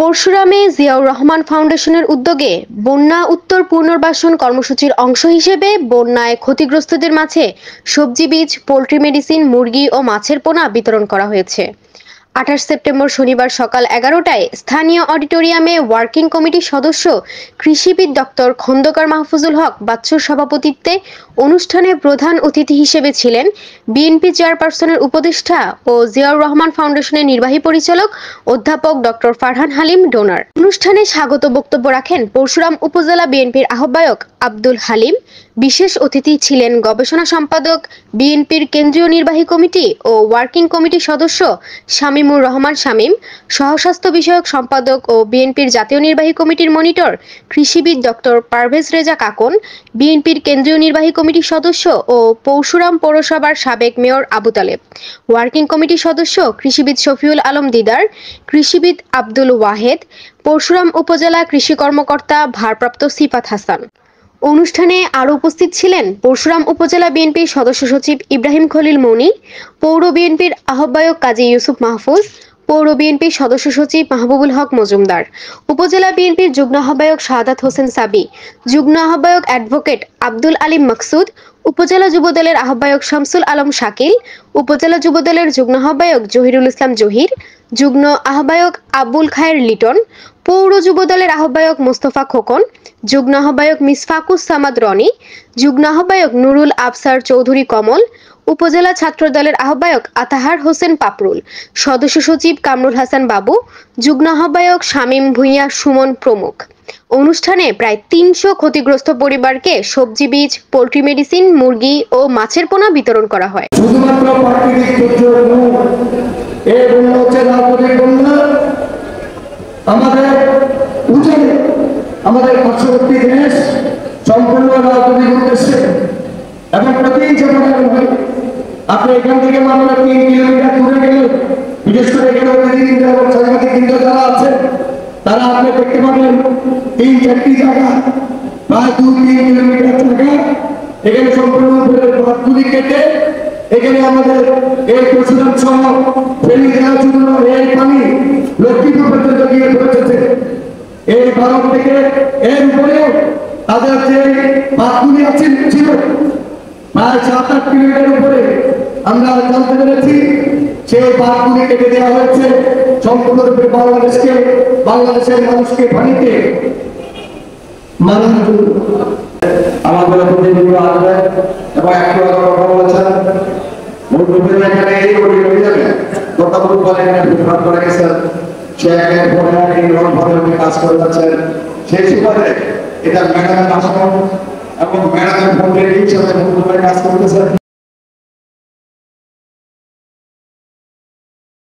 পরশুরামে জিয়াউর রহমান ফাউন্ডেশনের উদ্যোগে বন্যা উত্তর পুনর্বাসন কর্মসূচির অংশ হিসেবে বন্যায় ক্ষতিগ্রস্তদের মাঝে সবজি বীজ, পোল্ট্রি মেডিসিন, মুরগি ও মাছের পোনা বিতরণ করা হয়েছে। ২৮ সেপ্টেম্বর শনিবার সকাল ১১টায় স্থানীয় অডিটোরিয়ামে ওয়ার্কিং কমিটির সদস্য কৃষিবিদ ডক্টর খন্দকার মাহফুজুল হক বাচ্চুর সভাপতিত্বে অনুষ্ঠানে প্রধান অতিথি হিসেবে ছিলেন বিএনপি চেয়ারপারসনের উপদেষ্টা ও জিয়াউর রহমান ফাউন্ডেশনের নির্বাহী পরিচালক অধ্যাপক ডক্টর ফারহান হালিম ডোনার। অনুষ্ঠানে স্বাগত বক্তব্য রাখেন পরশুরাম উপজেলা বিএনপির আহ্বায়ক আব্দুল হালিম। বিশেষ অতিথি ছিলেন গবেষণা সম্পাদক, বিএনপির কেন্দ্রীয় নির্বাহী কমিটি ও ওয়ার্কিং কমিটির সদস্য শামীমুর রহমান শামীম, সহস্বাস্থ্য বিষয়ক সম্পাদক ও বিএনপির জাতীয় নির্বাহী কমিটির মনিটর কৃষিবিদ ডক্টর পারভেজ রেজা কাকন, বিএনপির কেন্দ্রীয় নির্বাহী কমিটির সদস্য ও পরশুরাম পৌরসভার সাবেক মেয়র আবু তালেব, ওয়ার্কিং কমিটির সদস্য কৃষিবিদ শফিউল আলম দিদার, কৃষিবিদ আব্দুল ওয়াহেদ, পরশুরাম উপজেলা কৃষি কর্মকর্তা ভারপ্রাপ্ত সিফাত হাসান। অনুষ্ঠানে আরও উপস্থিত ছিলেন পরশুরাম উপজেলা বিএনপির সদস্য সচিব ইব্রাহিম খলিল মনি, পৌর বিএনপির আহ্বায়ক কাজী ইউসুফ মাহফুজ, পৌর বিএনপির সদস্য সচিব মাহবুবুল হক মজুমদার, উপজেলা বিএনপির যুগ্ম আহ্বায়ক শাহাদাত হোসেন সাবি, যুগ্ম আহ্বায়ক অ্যাডভোকেট আব্দুল আলিম মাকসুদ, উপজেলা যুবদলের আহ্বায়ক শামসুল আলম শাকিল, উপজেলা যুবদলের যুগ্ম আহ্বায়ক জহিরুল ইসলাম জহির, যুগ্ম আহ্বায়ক আবুল খায়ের লিটন, পৌর যুবদলের আহ্বায়ক মোস্তফা খোকন, যুগ্ম আহ্বায়ক মিসফাকুস সামাদ রনি, যুগ্ম আহ্বায়ক নুরুল আবসার চৌধুরী কমল, উপজেলা ছাত্র দলের আহ্বায়ক আতাহার হোসেন পাপরুল, সদস্য সচিব কামরুল হাসান বাবু, যুগ্ম আহ্বায়ক শামীম ভুঁইয়া সুমন প্রমুখ। অনুষ্ঠানে প্রায় ৩০০ ক্ষতিগ্রস্ত পরিবারকে সবজি বীজ, পোল্ট্রি মেডিসিন, মুরগি ও মাছের পোনা বিতরণ করা হয়। শুধুমাত্র প্রাকৃতিক দুর্যোগ এই বন্যা হচ্ছে রাজনৈতিক বন্যা। আমাদের উজানে আমাদের পার্শ্ববর্তী দেশ সম্পূর্ণ রাজনৈতিক উদ্দেশ্যে এবং প্রতি যেমন আপনি এখান থেকে মাত্র ৩ কিলোমিটার দূরে গেলে, বিশেষ করে এখানে অতিথিবৃন্দ এবং সাংবাদিকবৃন্দ যারা আছে তারা আপনি দেখতে পাবেন ৩-৪টি জায়গা প্রায় ২-৩ কিলোমিটার জায়গা এখানে সম্পূর্ণ বাঁধগুলি কেটে এখানে আমাদের এই পরশুরাম সহ ফেরি দেওয়ার জন্য এই পানি লক্ষ্মীপুর পর্যন্ত গিয়ে পৌঁছেছে। এই ভারত থেকে এর উপরেও তাদের যে বাঁধগুলি আছে ছিল প্রায় ৭-৮ কিলোমিটার উপরে আমরা জানতে পেরেছি সেই বাঁধগুলি কেটে দেওয়া হয়েছে সম্পূর্ণরূপে বাংলাদেশের মানুষকে পানিতে মানার জন্য। আমাদের প্রতিনিধি আসবে এবং একটু কথা বলেছেন মুরব্বীদের এখানে এই করে হয়ে যাবে গতকাল পরে এখানে বিভাগ করে গেছেন, সে একের পর এক নিরন্তরভাবে উনি কাজ করে যাচ্ছেন। সেই সুবাদে এটা ম্যাডামের আসাম এবং ম্যাডামের ফোনের হিসাবে কাজ করতেছেন।